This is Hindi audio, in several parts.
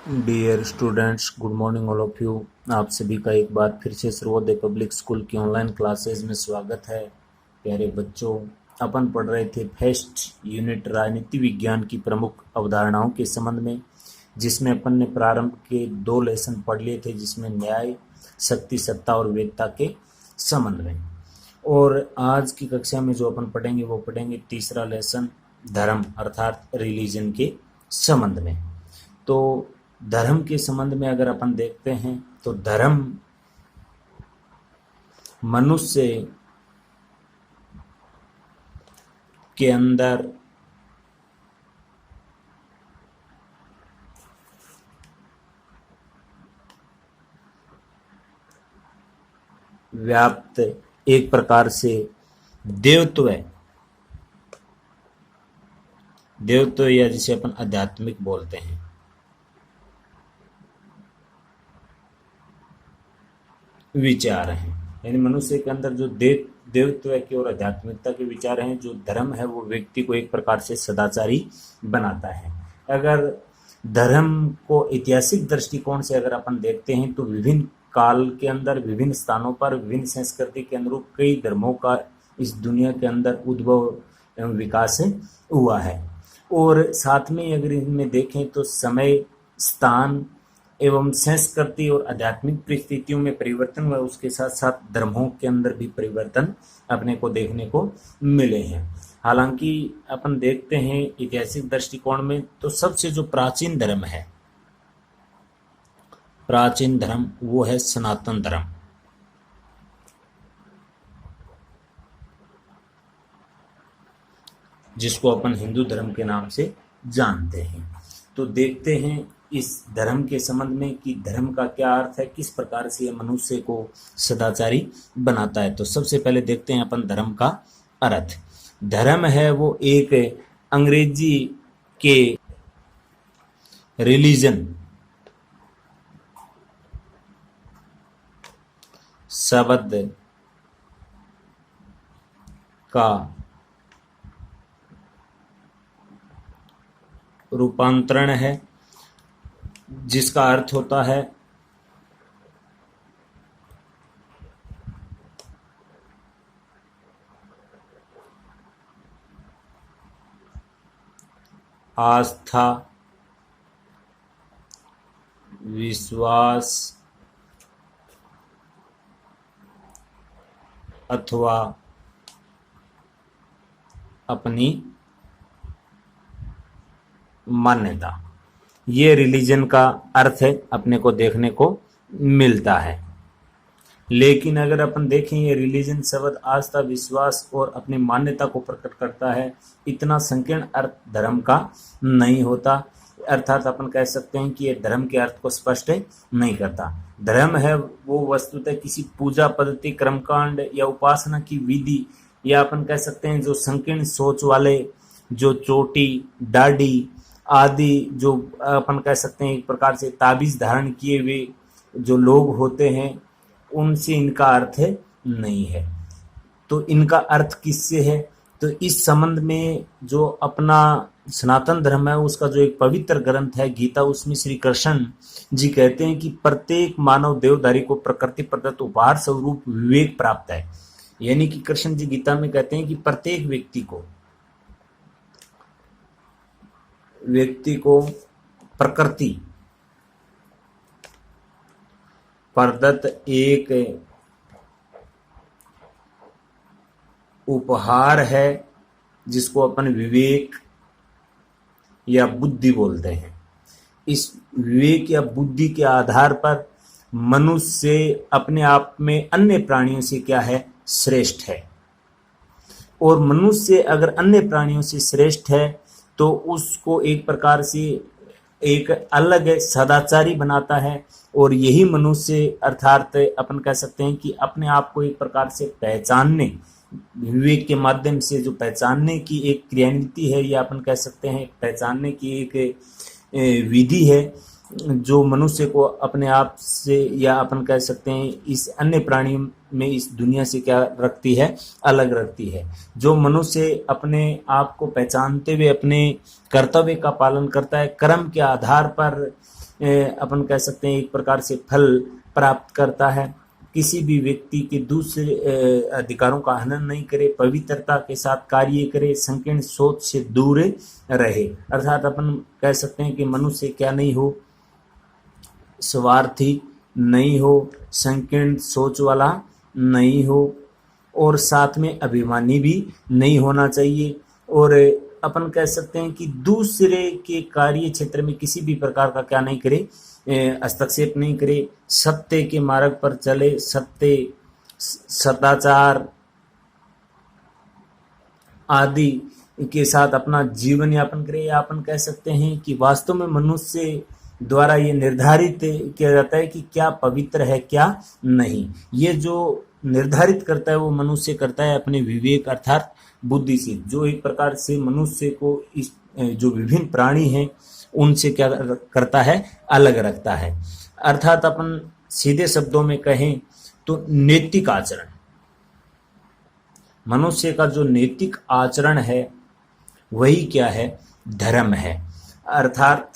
Dear students, good morning all of you. आप सभी का एक बार फिर से सर्वोदय पब्लिक स्कूल की ऑनलाइन क्लासेस में स्वागत है। प्यारे बच्चों, अपन पढ़ रहे थे फर्स्ट यूनिट राजनीति विज्ञान की प्रमुख अवधारणाओं के संबंध में, जिसमें अपन ने प्रारंभ के 2 लेसन पढ़ लिए थे, जिसमें न्याय, शक्ति, सत्ता और वेदता के संबंध में। और आज की कक्षा में जो अपन पढ़ेंगे वो पढ़ेंगे तीसरा लेसन धर्म अर्थात रिलीजन के संबंध में। तो धर्म के संबंध में अगर अपन देखते हैं तो धर्म मनुष्य के अंदर व्याप्त एक प्रकार से देवत्व या जिसे अपन आध्यात्मिक बोलते हैं, विचार हैं। यानी मनुष्य के अंदर जो देवत्व की और आध्यात्मिकता के विचार हैं, जो धर्म है वो व्यक्ति को एक प्रकार से सदाचारी बनाता है। अगर धर्म को ऐतिहासिक दृष्टिकोण से अगर अपन देखते हैं तो विभिन्न काल के अंदर, विभिन्न स्थानों पर, विभिन्न संस्कृति के अनुरूप कई धर्मों का इस दुनिया के अंदर उद्भव एवं विकास हुआ है। और साथ में अगर इनमें देखें तो समय, स्थान एवं संस्कृति और आध्यात्मिक परिस्थितियों में परिवर्तन हुआ, उसके साथ साथ धर्मों के अंदर भी परिवर्तन अपने को देखने को मिले हैं। हालांकि अपन देखते हैं ऐतिहासिक दृष्टिकोण में तो सबसे जो प्राचीन धर्म है, प्राचीन धर्म वो है सनातन धर्म, जिसको अपन हिंदू धर्म के नाम से जानते हैं। तो देखते हैं इस धर्म के संबंध में कि धर्म का क्या अर्थ है, किस प्रकार से यह मनुष्य को सदाचारी बनाता है। तो सबसे पहले देखते हैं अपन धर्म का अर्थ। धर्म है वो एक अंग्रेजी के रिलीजन शब्द का रूपांतरण है, जिसका अर्थ होता है आस्था, विश्वास अथवा अपनी मान्यता। ये रिलीजन का अर्थ है अपने को देखने को मिलता है। लेकिन अगर अपन देखें ये रिलीजन शब्द आस्था, विश्वास और अपनी मान्यता को प्रकट करता है, इतना संकीर्ण अर्थ धर्म का नहीं होता। अर्थात अपन कह सकते हैं कि ये धर्म के अर्थ को स्पष्ट नहीं करता। धर्म है वो वस्तुतः किसी पूजा पद्धति, कर्मकांड या उपासना की विधि, या अपन कह सकते हैं जो संकीर्ण सोच वाले, जो चोटी, दाढ़ी आदि, जो अपन कह सकते हैं एक प्रकार से ताबीज धारण किए हुए जो लोग होते हैं, उनसे इनका अर्थ नहीं है। तो इनका अर्थ किससे है? तो इस संबंध में जो अपना सनातन धर्म है उसका जो एक पवित्र ग्रंथ है गीता, उसमें श्री कृष्ण जी कहते हैं कि प्रत्येक मानव देवधारी को प्रकृति प्रदत्त उपहार स्वरूप विवेक प्राप्त है। यानी कि कृष्ण जी गीता में कहते हैं कि प्रत्येक व्यक्ति को प्रकृति प्रदत्त एक उपहार है, जिसको अपन विवेक या बुद्धि बोलते हैं। इस विवेक या बुद्धि के आधार पर मनुष्य अपने आप में अन्य प्राणियों से क्या है? श्रेष्ठ है। और मनुष्य अगर अन्य प्राणियों से श्रेष्ठ है तो उसको एक प्रकार से एक अलग सदाचारी बनाता है। और यही मनुष्य अर्थात अपन कह सकते हैं कि अपने आप को एक प्रकार से पहचानने, विवेक के माध्यम से जो पहचानने की एक क्रियान्विति है, या अपन कह सकते हैं पहचानने की एक विधि है, जो मनुष्य को अपने आप से, या अपन कह सकते हैं इस अन्य प्राणियों में, इस दुनिया से क्या रखती है? अलग रखती है। जो मनुष्य अपने आप को पहचानते हुए अपने कर्तव्य का पालन करता है, कर्म के आधार पर अपन कह सकते हैं एक प्रकार से फल प्राप्त करता है। किसी भी व्यक्ति के दूसरे अधिकारों का हनन नहीं करे, पवित्रता के साथ कार्य करे, संकीर्ण सोच से दूर रहे। अर्थात अपन कह सकते हैं कि मनुष्य क्या नहीं हो, स्वार्थी नहीं हो, संकीर्ण सोच वाला नहीं हो, और साथ में अभिमानी भी नहीं होना चाहिए। और अपन कह सकते हैं कि दूसरे के कार्य क्षेत्र में किसी भी प्रकार का क्या नहीं करे, हस्तक्षेप नहीं करे, सत्य के मार्ग पर चले, सत्य, सदाचार आदि के साथ अपना जीवन यापन करे। या अपन कह सकते हैं कि वास्तव में मनुष्य द्वारा ये निर्धारित किया जाता है कि क्या पवित्र है क्या नहीं। ये जो निर्धारित करता है वो मनुष्य करता है अपने विवेक अर्थात बुद्धि से, जो एक प्रकार से मनुष्य को इस जो विभिन्न प्राणी हैं उनसे क्या करता है, अलग रखता है। अर्थात अपन सीधे शब्दों में कहें तो नैतिक आचरण, मनुष्य का जो नैतिक आचरण है वही क्या है, धर्म है। अर्थात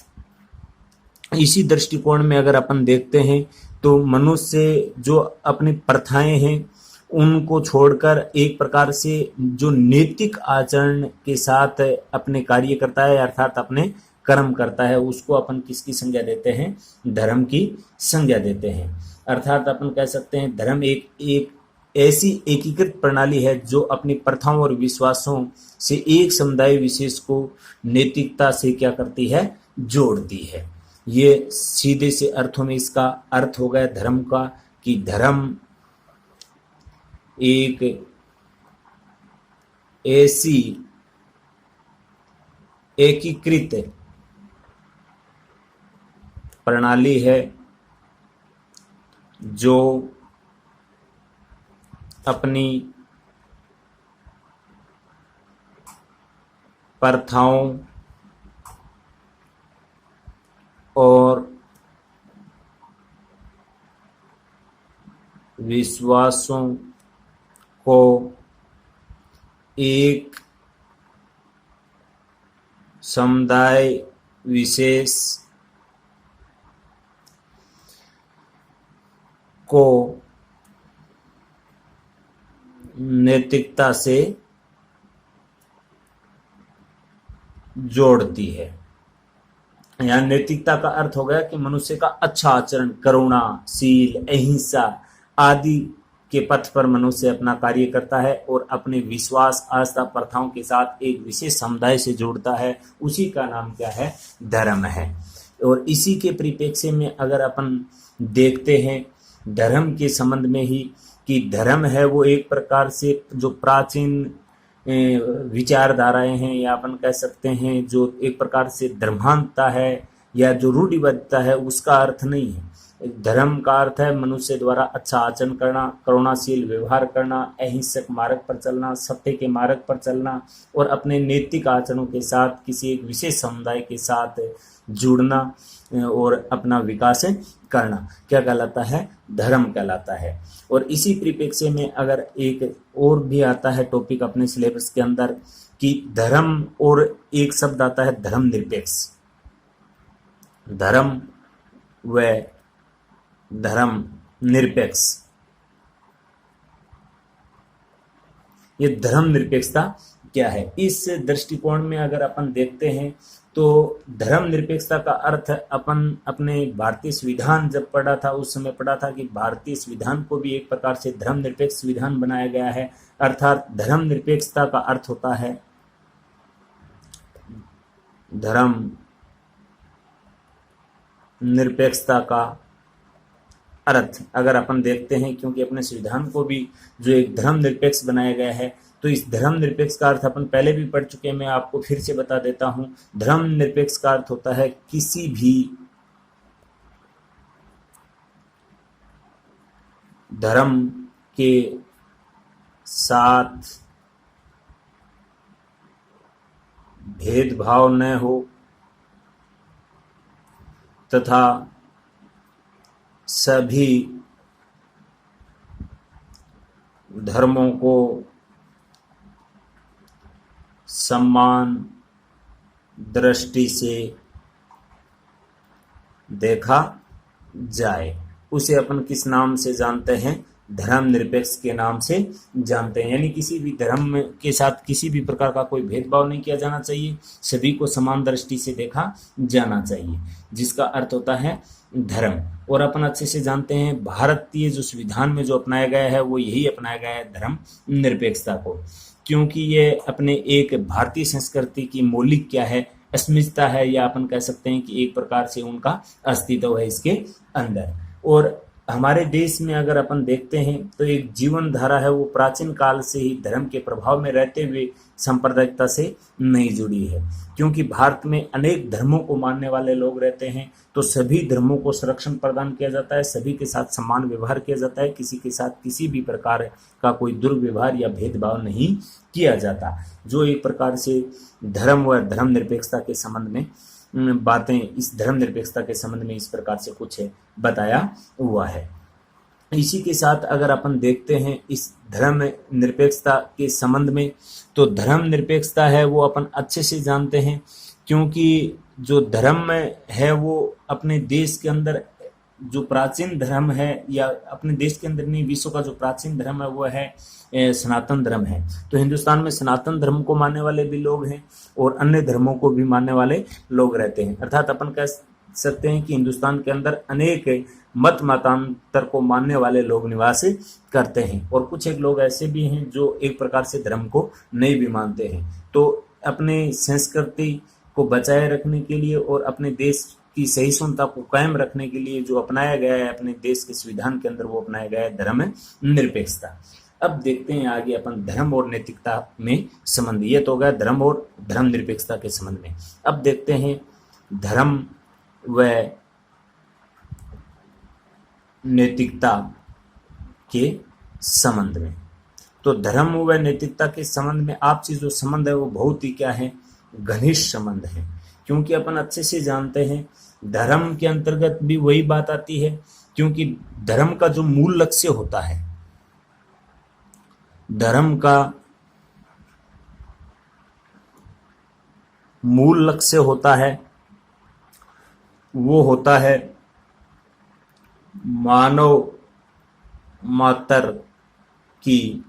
इसी दृष्टिकोण में अगर अपन देखते हैं तो मनुष्य जो अपनी प्रथाएं हैं उनको छोड़कर एक प्रकार से जो नैतिक आचरण के साथ अपने कार्य करता है अर्थात अपने कर्म करता है, उसको अपन किसकी संज्ञा देते हैं, धर्म की संज्ञा देते हैं। अर्थात अपन कह सकते हैं धर्म एक ऐसी एकीकृत प्रणाली है जो अपनी प्रथाओं और विश्वासों से एक समुदाय विशेष को नैतिकता से क्या करती है, जोड़ती है। ये सीधे से अर्थों में इसका अर्थ हो गया धर्म का, कि धर्म एक ऐसी एकीकृत प्रणाली है जो अपनी प्रथाओं और विश्वासों को एक समुदाय विशेष को नैतिकता से जोड़ती है। यहाँ नैतिकता का अर्थ हो गया कि मनुष्य का अच्छा आचरण, करुणा, शील, अहिंसा आदि के पथ पर मनुष्य अपना कार्य करता है और अपने विश्वास, आस्था, प्रथाओं के साथ एक विशेष समुदाय से जोड़ता है। उसी का नाम क्या है, धर्म है। और इसी के परिप्रेक्ष्य में अगर अपन देखते हैं धर्म के संबंध में ही, कि धर्म है वो एक प्रकार से जो प्राचीन विचारधाराएं हैं, या अपन कह सकते हैं जो एक प्रकार से धर्मांधता है या जो रूढ़िबद्धता है, उसका अर्थ नहीं है। धर्म का अर्थ है मनुष्य द्वारा अच्छा आचरण करना, करुणाशील व्यवहार करना, अहिंसक मार्ग पर चलना, सत्य के मार्ग पर चलना और अपने नैतिक आचरणों के साथ किसी एक विशेष समुदाय के साथ जुड़ना और अपना विकास करना क्या कहलाता है, धर्म कहलाता है। और इसी परिप्रेक्ष्य में अगर एक और भी आता है टॉपिक अपने सिलेबस के अंदर कि धर्म, और एक शब्द आता है धर्म निरपेक्ष। धर्म व धर्म निरपेक्ष, ये धर्म निरपेक्षता क्या है, इस दृष्टिकोण में अगर अपन देखते हैं तो धर्म निरपेक्षता का अर्थ अपन अपने भारतीय संविधान जब पढ़ा था उस समय पढ़ा था कि भारतीय संविधान को भी एक प्रकार से धर्म निरपेक्ष संविधान बनाया गया है। अर्थात धर्म निरपेक्षता का अर्थ होता है धर्म निरपेक्षता का अर्थ अगर अपन देखते हैं, क्योंकि अपने संविधान को भी जो एक धर्म निरपेक्ष बनाया गया है, तो इस धर्म निरपेक्ष का अर्थ अपन पहले भी पढ़ चुके हैं, मैं आपको फिर से बता देता हूं। धर्म निरपेक्ष का अर्थ होता है किसी भी धर्म के साथ भेदभाव न हो तथा सभी धर्मों को समान दृष्टि से देखा जाए, उसे अपन किस नाम से जानते हैं? धर्मनिरपेक्ष के नाम से जानते हैं। यानी किसी भी धर्म के साथ किसी भी प्रकार का कोई भेदभाव नहीं किया जाना चाहिए, सभी को समान दृष्टि से देखा जाना चाहिए, जिसका अर्थ होता है धर्म। और अपन अच्छे से जानते हैं भारतीय जो संविधान में जो अपनाया गया है वो यही अपनाया गया है, धर्म निरपेक्षता को, क्योंकि ये अपने एक भारतीय संस्कृति की मौलिक क्या है, अस्मिता है, या अपन कह सकते हैं कि एक प्रकार से उनका अस्तित्व है इसके अंदर। और हमारे देश में अगर अपन देखते हैं तो एक जीवन धारा है वो प्राचीन काल से ही धर्म के प्रभाव में रहते हुए सांप्रदायिकता से नहीं जुड़ी है, क्योंकि भारत में अनेक धर्मों को मानने वाले लोग रहते हैं, तो सभी धर्मों को संरक्षण प्रदान किया जाता है, सभी के साथ समान व्यवहार किया जाता है, किसी के साथ किसी भी प्रकार का कोई दुर्व्यवहार या भेदभाव नहीं किया जाता। जो एक प्रकार से धर्म व धर्मनिरपेक्षता के संबंध में बातें, इस धर्मनिरपेक्षता के संबंध में इस प्रकार से कुछ बताया हुआ है। इसी के साथ अगर अपन देखते हैं इस धर्म निरपेक्षता के संबंध में, तो धर्म निरपेक्षता है वो अपन अच्छे से जानते हैं, क्योंकि जो धर्म है वो अपने देश के अंदर जो प्राचीन धर्म है, या अपने देश के अंदर नहीं, विश्व का जो प्राचीन धर्म है वो है सनातन धर्म है। तो हिंदुस्तान में सनातन धर्म को मानने वाले भी लोग हैं और अन्य धर्मों को भी मानने वाले लोग रहते हैं। अर्थात अपन कह सकते हैं कि हिंदुस्तान के अंदर अनेक मत मतांतर को मानने वाले लोग निवास करते हैं, और कुछ एक लोग ऐसे भी हैं जो एक प्रकार से धर्म को नहीं भी मानते हैं। तो अपने संस्कृति को बचाए रखने के लिए और अपने देश की सहिष्णुता को कायम रखने के लिए जो अपनाया गया है अपने देश के संविधान के अंदर, वो अपनाया गया है धर्म निरपेक्षता। अब देखते हैं आगे अपन धर्म और नैतिकता में संबंध। ये तो हो गया धर्म और धर्म निरपेक्षता के संबंध में। अब देखते हैं धर्म व नैतिकता के संबंध में। तो धर्म व नैतिकता के संबंध में आपसी जो संबंध है वो बहुत ही क्या है, घनिष्ठ संबंध है, क्योंकि अपन अच्छे से जानते हैं धर्म के अंतर्गत भी वही बात आती है, क्योंकि धर्म का जो मूल लक्ष्य होता है, धर्म का मूल लक्ष्य होता है वो होता है मानव मात्र की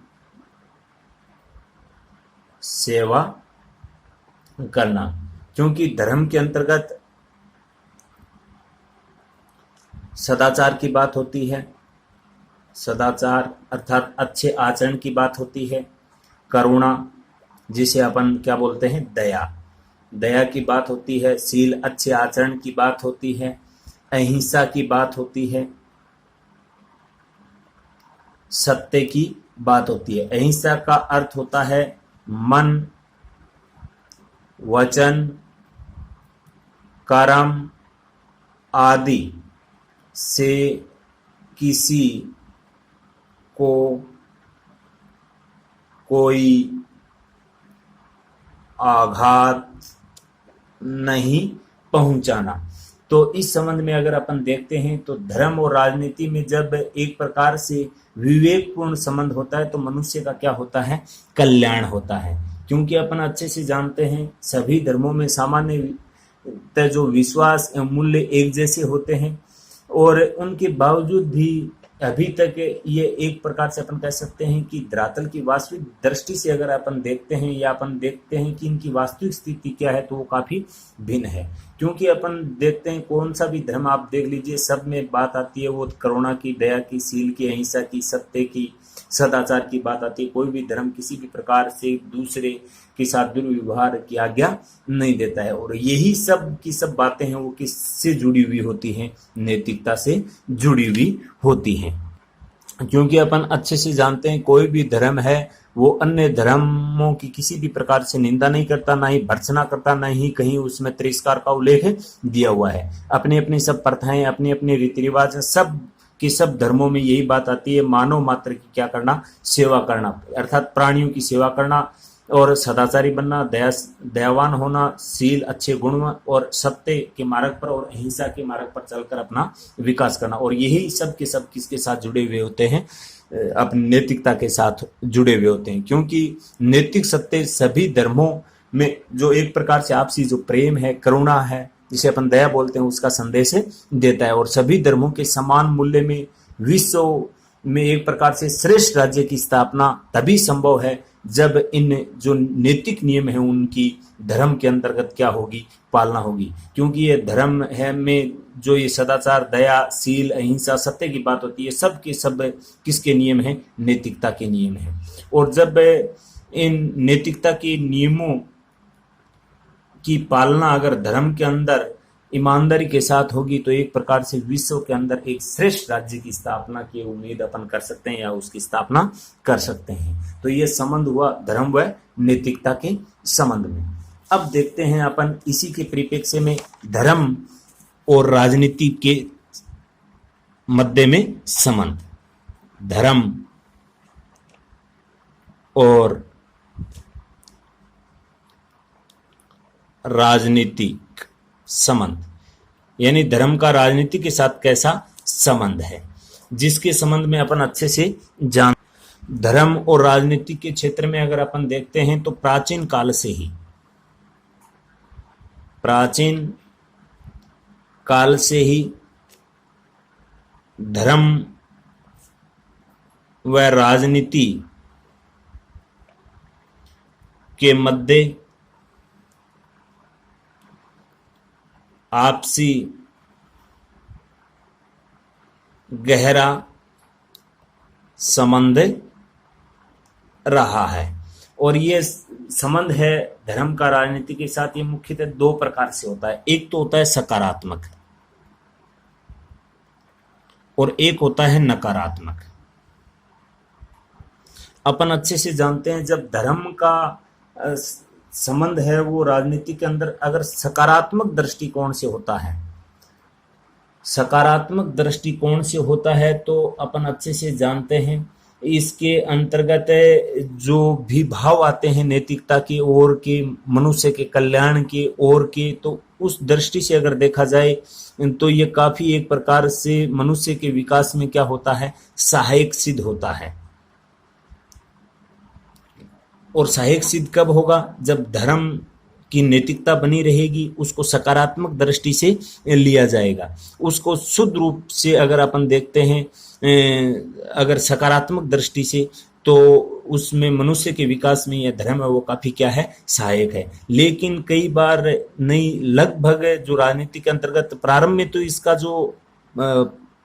सेवा करना, क्योंकि धर्म के अंतर्गत सदाचार की बात होती है, सदाचार अर्थात अच्छे आचरण की बात होती है, करुणा जिसे अपन क्या बोलते हैं, दया, दया की बात होती है, शील अच्छे आचरण की बात होती है, अहिंसा की बात होती है, सत्य की बात होती है। अहिंसा का अर्थ होता है मन, वचन, कर्म आदि से किसी को कोई आघात नहीं पहुंचाना। तो इस संबंध में अगर अपन देखते हैं तो धर्म और राजनीति में जब एक प्रकार से विवेकपूर्ण संबंध होता है तो मनुष्य का क्या होता है, कल्याण होता है, क्योंकि अपन अच्छे से जानते हैं सभी धर्मों में सामान्य जो विश्वास एवं मूल्य एक जैसे होते हैं, और उनके बावजूद भी अभी तक ये एक प्रकार से अपन कह सकते हैं कि धरातल की वास्तविक दृष्टि से अगर अपन देखते हैं या अपन देखते हैं कि इनकी वास्तविक स्थिति क्या है, तो वो काफी भिन्न है। क्योंकि अपन देखते हैं कौन सा भी धर्म आप देख लीजिए, सब में बात आती है वो करुणा की, दया की, शील की, अहिंसा की, सत्य की, सदाचार की बात आती है। कोई भी धर्म किसी भी प्रकार से दूसरे के साथ दुर्व्यवहार की आज्ञा नहीं देता है, और यही सब की सब बातें हैं वो किससे जुड़ी हुई होती हैं, नैतिकता से जुड़ी हुई होती हैं। क्योंकि अपन अच्छे से जानते हैं कोई भी धर्म है वो अन्य धर्मों की किसी भी प्रकार से निंदा नहीं करता, ना ही भर्त्सना करता, ना ही कहीं उसमें तिरस्कार का उल्लेख दिया हुआ है। अपनी अपनी सब प्रथाएं, अपनी अपनी रीति रिवाज, सब कि सब धर्मों में यही बात आती है, मानव मात्र की क्या करना, सेवा करना, अर्थात प्राणियों की सेवा करना और सदाचारी बनना, दयावान होना, शील अच्छे गुण और सत्य के मार्ग पर और अहिंसा के मार्ग पर चलकर अपना विकास करना। और यही सब के सब किसके साथ जुड़े हुए होते हैं, अपनी नैतिकता के साथ जुड़े हुए होते हैं। क्योंकि नैतिक सत्य सभी धर्मों में जो एक प्रकार से आपसी जो प्रेम है, करुणा है, जिसे अपन दया बोलते हैं, उसका संदेश देता है। और सभी धर्मों के समान मूल्य में विश्व में एक प्रकार से श्रेष्ठ राज्य की स्थापना तभी संभव है जब इन जो नैतिक नियम है उनकी धर्म के अंतर्गत क्या होगी, पालना होगी। क्योंकि ये धर्म है में जो ये सदाचार, दया, शील, अहिंसा, सत्य की बात होती है, सब के सब किसके नियम है? नैतिकता के नियम है। और जब इन नैतिकता के नियमों की पालना अगर धर्म के अंदर ईमानदारी के साथ होगी तो एक प्रकार से विश्व के अंदर एक श्रेष्ठ राज्य की स्थापना की उम्मीद अपन कर सकते हैं या उसकी स्थापना कर सकते हैं। तो ये संबंध हुआ धर्म व नैतिकता के संबंध में। अब देखते हैं अपन इसी के परिप्रेक्ष्य में धर्म और राजनीति के मध्य में संबंध। धर्म और राजनीतिक संबंध, यानी धर्म का राजनीति के साथ कैसा संबंध है, जिसके संबंध में अपन अच्छे से जान। धर्म और राजनीति के क्षेत्र में अगर अपन देखते हैं तो प्राचीन काल से ही धर्म व राजनीति के मध्य आपसी गहरा संबंध रहा है। और ये संबंध है धर्म का राजनीति के साथ, ये मुख्यतः दो प्रकार से होता है। एक तो होता है सकारात्मक और एक होता है नकारात्मक। अपन अच्छे से जानते हैं जब धर्म का संबंध है वो राजनीति के अंदर अगर सकारात्मक दृष्टिकोण से होता है, सकारात्मक दृष्टिकोण से होता है तो अपन अच्छे से जानते हैं इसके अंतर्गत जो भी भाव आते हैं नैतिकता की ओर के, मनुष्य के कल्याण की ओर के, तो उस दृष्टि से अगर देखा जाए तो ये काफी एक प्रकार से मनुष्य के विकास में क्या होता है, सहायक सिद्ध होता है। और सहायक सिद्ध कब होगा? जब धर्म की नैतिकता बनी रहेगी, उसको सकारात्मक दृष्टि से लिया जाएगा। उसको शुद्ध रूप से अगर अपन देखते हैं अगर सकारात्मक दृष्टि से, तो उसमें मनुष्य के विकास में यह धर्म है वो काफी क्या है, सहायक है। लेकिन कई बार नहीं, लगभग जो राजनीति के अंतर्गत प्रारंभ में तो इसका जो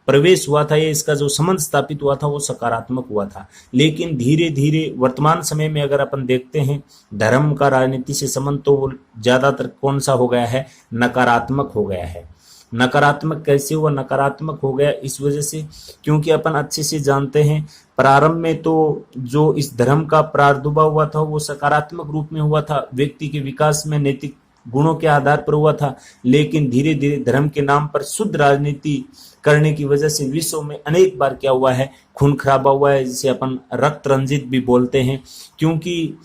प्रवेश हुआ था, ये इसका जो संबंध स्थापित हुआ था वो सकारात्मक हुआ था। लेकिन धीरे धीरे वर्तमान समय में अगर अपन देखते हैं धर्म का राजनीति से संबंध तो वो ज्यादातर कौन सा हो गया है, नकारात्मक हो गया है। नकारात्मक कैसे हुआ? नकारात्मक हो गया इस वजह से क्योंकि अपन अच्छे से जानते हैं प्रारंभ में तो जो इस धर्म का प्रादुर्भाव हुआ था वो सकारात्मक रूप में हुआ था, व्यक्ति के विकास में नैतिक गुणों के आधार पर हुआ था। लेकिन धीरे धीरे धर्म के नाम पर शुद्ध राजनीति करने की वजह से विश्व में अनेक बार क्या हुआ है, खून खराबा हुआ है, जिसे अपन रक्त रंजित भी बोलते हैं। क्योंकि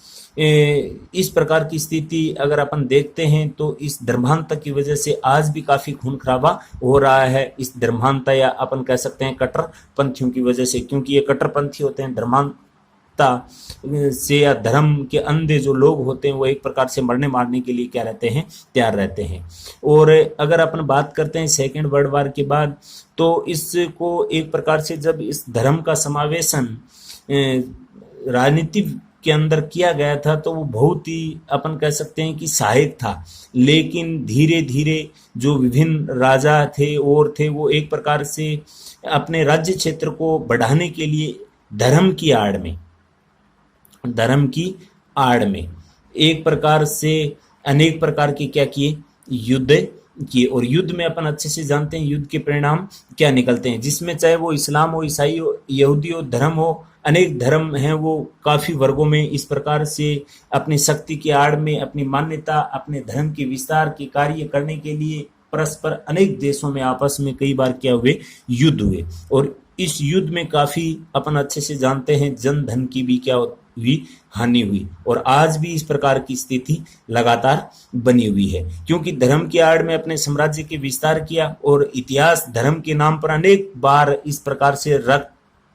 इस प्रकार की स्थिति अगर अपन देखते हैं तो इस धर्मांता की वजह से आज भी काफी खून खराबा हो रहा है। इस धर्मांता या अपन कह सकते हैं कट्टरपंथियों की वजह से, क्योंकि ये कट्टरपंथी होते हैं, धर्मांता से या धर्म के अंधे जो लोग होते हैं वो एक प्रकार से मरने मारने के लिए क्या रहते हैं, तैयार रहते हैं। और अगर अपन बात करते हैं सेकेंड वर्ल्ड वार के बाद, तो इसको एक प्रकार से जब इस धर्म का समावेशन राजनीति के अंदर किया गया था तो वो बहुत ही अपन कह सकते हैं कि सहायक था। लेकिन धीरे धीरे जो विभिन्न राजा थे और थे वो एक प्रकार से अपने राज्य क्षेत्र को बढ़ाने के लिए धर्म की आड़ में एक प्रकार से अनेक प्रकार के क्या किए, युद्ध किए। और युद्ध में अपन अच्छे से जानते हैं युद्ध के परिणाम क्या निकलते हैं, जिसमें चाहे वो इस्लाम हो, ईसाई हो, यहूदी हो, धर्म हो, अनेक धर्म हैं वो काफी वर्गों में इस प्रकार से अपनी शक्ति की आड़ में अपनी मान्यता, अपने धर्म के विस्तार के कार्य करने के लिए परस्पर अनेक देशों में आपस में कई बार क्या हुए, युद्ध हुए। और इस युद्ध में काफी अपन अच्छे से जानते हैं जन धन की भी क्या हुई, हानि हुई। और आज भी इस प्रकार की स्थिति लगातार बनी हुई है, क्योंकि धर्म की आड़ में अपने साम्राज्य के विस्तार किया। और इतिहास धर्म के नाम पर अनेक बार इस प्रकार से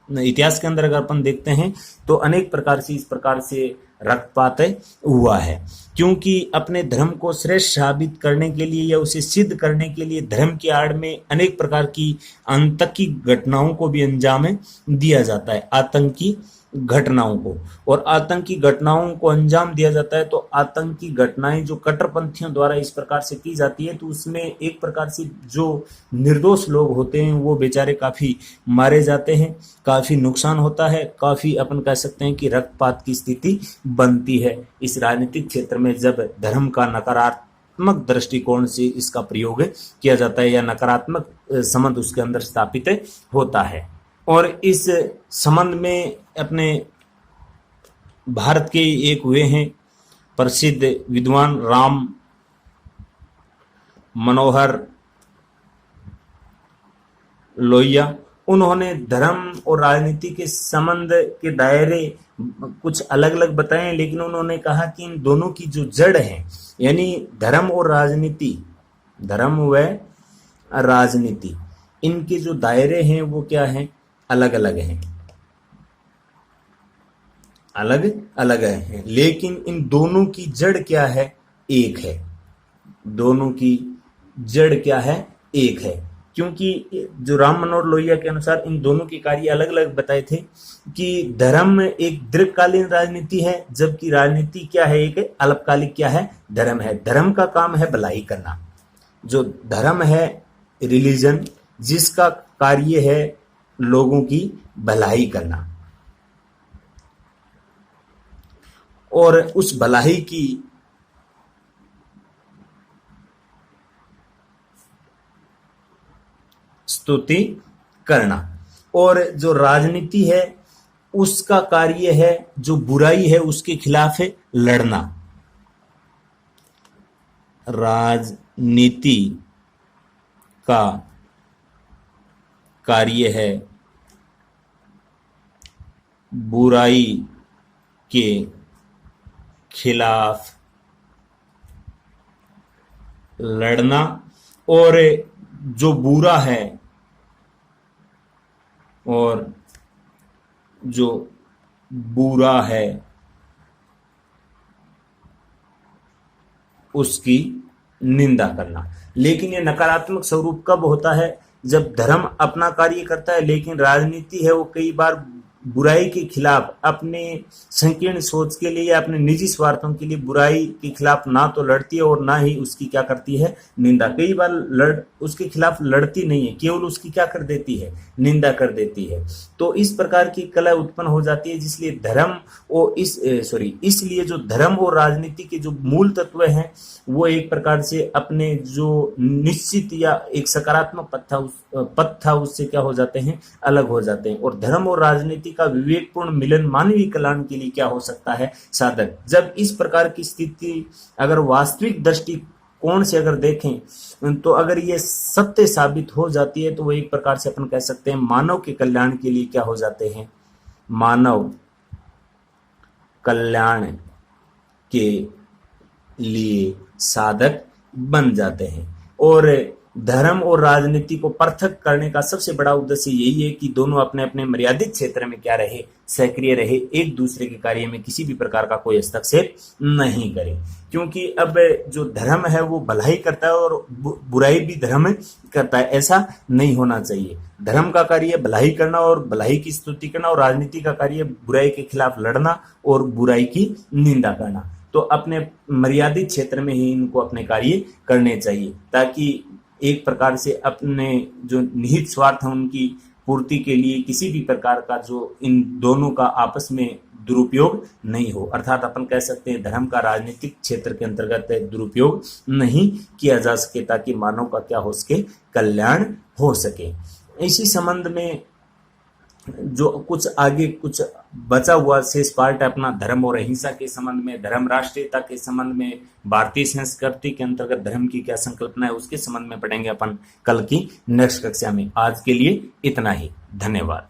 इतिहास के अंदर अगर अपन देखते हैं तो अनेक प्रकार से इस प्रकार से रक्तपात हुआ है, क्योंकि अपने धर्म को श्रेष्ठ साबित करने के लिए या उसे सिद्ध करने के लिए धर्म की आड़ में अनेक प्रकार की आतंकी घटनाओं को भी अंजाम दिया जाता है, आतंकी घटनाओं को। और आतंकी घटनाओं को अंजाम दिया जाता है तो आतंकी घटनाएं जो कट्टरपंथियों द्वारा इस प्रकार से की जाती है, तो उसमें एक प्रकार से जो निर्दोष लोग होते हैं वो बेचारे काफी मारे जाते हैं, काफी नुकसान होता है, काफी अपन कह सकते हैं कि रक्तपात की स्थिति बनती है इस राजनीतिक क्षेत्र में जब धर्म का नकारात्मक दृष्टिकोण से इसका प्रयोग किया जाता है या नकारात्मक संबंध उसके अंदर स्थापित होता है। और इस संबंध में अपने भारत के एक हुए हैं प्रसिद्ध विद्वान राम मनोहर लोहिया। उन्होंने धर्म और राजनीति के संबंध के दायरे कुछ अलग अलग बताए, लेकिन उन्होंने कहा कि इन दोनों की जो जड़ है, यानी धर्म और राजनीति, धर्म व राजनीति, इनके जो दायरे हैं वो क्या हैं, अलग अलग हैं, अलग अलग हैं, लेकिन इन दोनों की जड़ क्या है, एक है। दोनों की जड़ क्या है, एक है। क्योंकि जो राम मनोहर लोहिया के अनुसार इन दोनों के कार्य अलग अलग बताए थे कि धर्म एक दीर्घकालीन राजनीति है, जबकि राजनीति क्या है, एक अल्पकालिक क्या है, धर्म है। धर्म का काम है भलाई करना। जो धर्म है, रिलीजन, जिसका कार्य है लोगों की भलाई करना, और उस भलाई की स्तुति करना। और जो राजनीति है उसका कार्य है जो बुराई है उसके खिलाफ है लड़ना। राजनीति का कार्य है बुराई के खिलाफ लड़ना, और जो बुरा है और जो बुरा है उसकी निंदा करना। लेकिन ये नकारात्मक स्वरूप कब होता है, जब धर्म अपना कार्य करता है लेकिन राजनीति है वो कई बार बुराई के खिलाफ अपने संकीर्ण सोच के लिए या अपने निजी स्वार्थों के लिए बुराई के खिलाफ ना तो लड़ती है और ना ही उसकी क्या करती है, निंदा। कई बार उसके खिलाफ लड़ती नहीं है, केवल उसकी क्या कर देती है, निंदा कर देती है। तो इस प्रकार की कला उत्पन्न हो जाती है, जिसलिए इसलिए जो धर्म और राजनीति के जो मूल तत्व हैं वो एक प्रकार से अपने जो निश्चित या एक सकारात्मक पथ था उससे क्या हो जाते हैं, अलग हो जाते हैं। और धर्म और राजनीति का विवेकपूर्ण मिलन मानवीय कल्याण के लिए क्या हो सकता है, साधक। जब इस प्रकार की स्थिति अगर वास्तविक दृष्टिकोण से अगर देखें तो अगर ये सत्य साबित हो जाती है तो वो एक प्रकार से अपन कह सकते हैं मानव के कल्याण के लिए क्या हो जाते हैं, मानव कल्याण के लिए साधक बन जाते हैं। और धर्म और राजनीति को पृथक करने का सबसे बड़ा उद्देश्य यही है कि दोनों अपने अपने मर्यादित क्षेत्र में क्या रहे, सक्रिय रहे, एक दूसरे के कार्य में किसी भी प्रकार का कोई हस्तक्षेप नहीं करे। क्योंकि अब जो धर्म है वो भलाई करता है और बुराई भी धर्म करता है, ऐसा नहीं होना चाहिए। धर्म का कार्य भलाई करना और भलाई की स्तुति करना, और राजनीति का कार्य बुराई के खिलाफ लड़ना और बुराई की निंदा करना। तो अपने मर्यादित क्षेत्र में ही इनको अपने कार्य करने चाहिए, ताकि एक प्रकार से अपने जो निहित स्वार्थ है उनकी पूर्ति के लिए किसी भी प्रकार का जो इन दोनों का आपस में दुरुपयोग नहीं हो। अर्थात अपन कह सकते हैं धर्म का राजनीतिक क्षेत्र के अंतर्गत दुरुपयोग नहीं किया जा सके, ताकि मानव का क्या हो सके, कल्याण हो सके। इसी संबंध में जो कुछ आगे कुछ बचा हुआ शेष पार्ट है अपना धर्म और अहिंसा के संबंध में, धर्म राष्ट्रीयता के संबंध में, भारतीय संस्कृति के अंतर्गत धर्म की क्या संकल्पना है उसके संबंध में पढ़ेंगे अपन कल की नेक्स्ट कक्षा में। आज के लिए इतना ही, धन्यवाद।